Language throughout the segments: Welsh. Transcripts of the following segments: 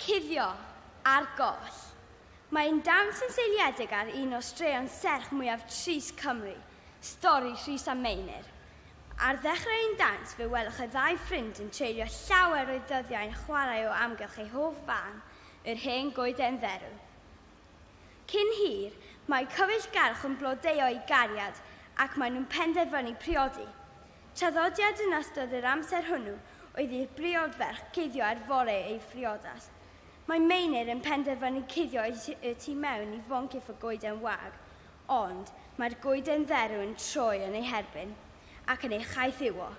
Cuddio ar goll. Mae'n dawns yn seiliedig ar un o straeon serch mwyaf trist Cymru, stori Rhys a Meinir. Ar ddechrau ein dawns, fe welwch y ddau ffrind yn treulio llawer o ddyddiau'n chwarae o amgylch eu hoff fan, yr hen goeden dderw. Cyn hir, mae cyfeillgarch yn blodeuo i gariad ac maen nhw'n penderfynu priodi. Traddodiad yn ystod yr amser hwnnw oedd i'r briodferch cuddio ar fore ei phriodas. Mae Meinir yn penderfynu cuddio y tu mewn i foncyff y goeden wag, ond mae'r goeden dderw yn troi yn ei herbyn ac yn ei chaethiwo.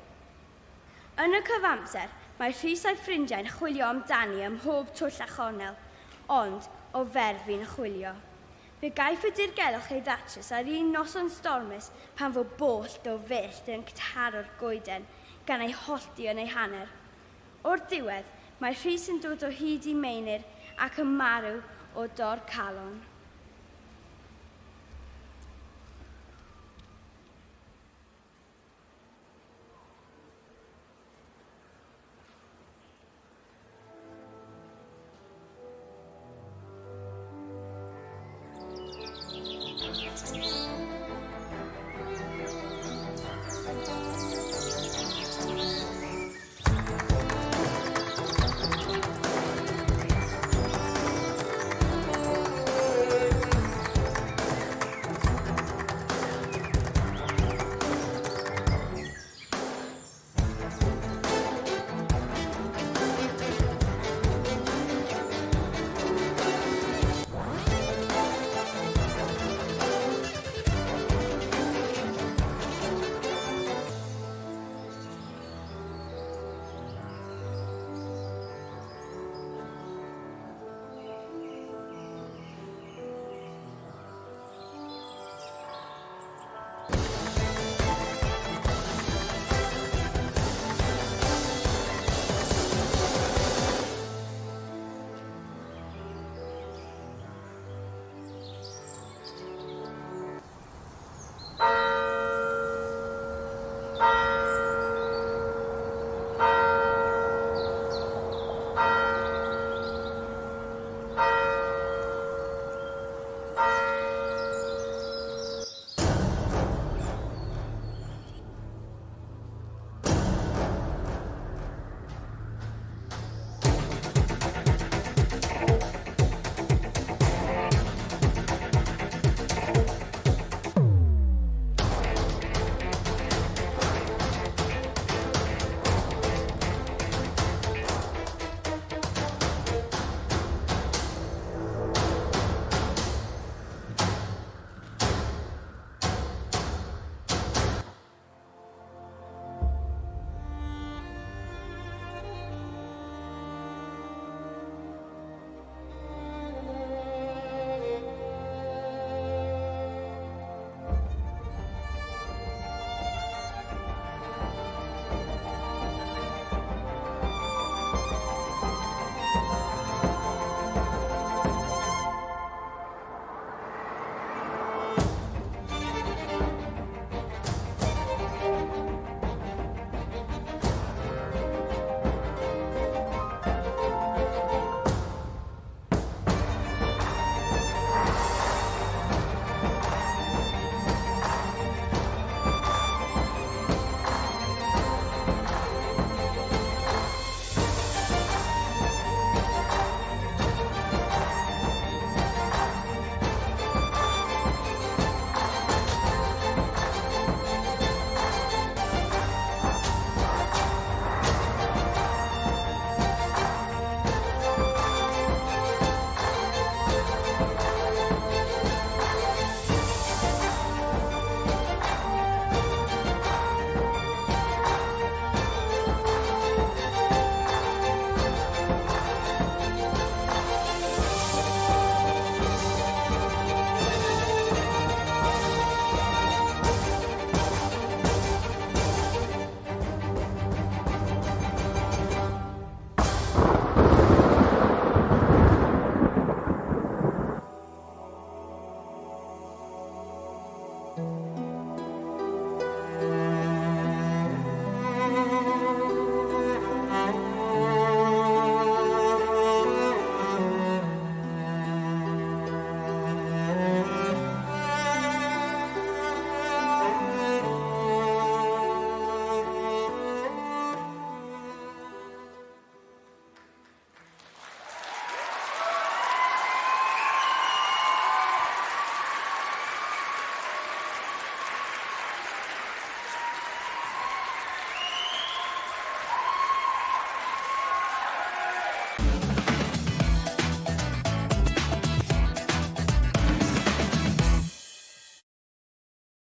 Yn y cyfamser, mae Rhys a'i ffrindiau'n chwilio amdani ym mhob twll a chornel, ond o ferfi'n chwilio. Fe gaiff y dirgelwch ei ddatrys ar un noson stormus pan fo boll o fyllt yn ctaro'r goeden gan ei hollti yn ei hanner. O'r diwedd, mae Rhys yn dod o hyd i Meinir ac yn marw o dor calon.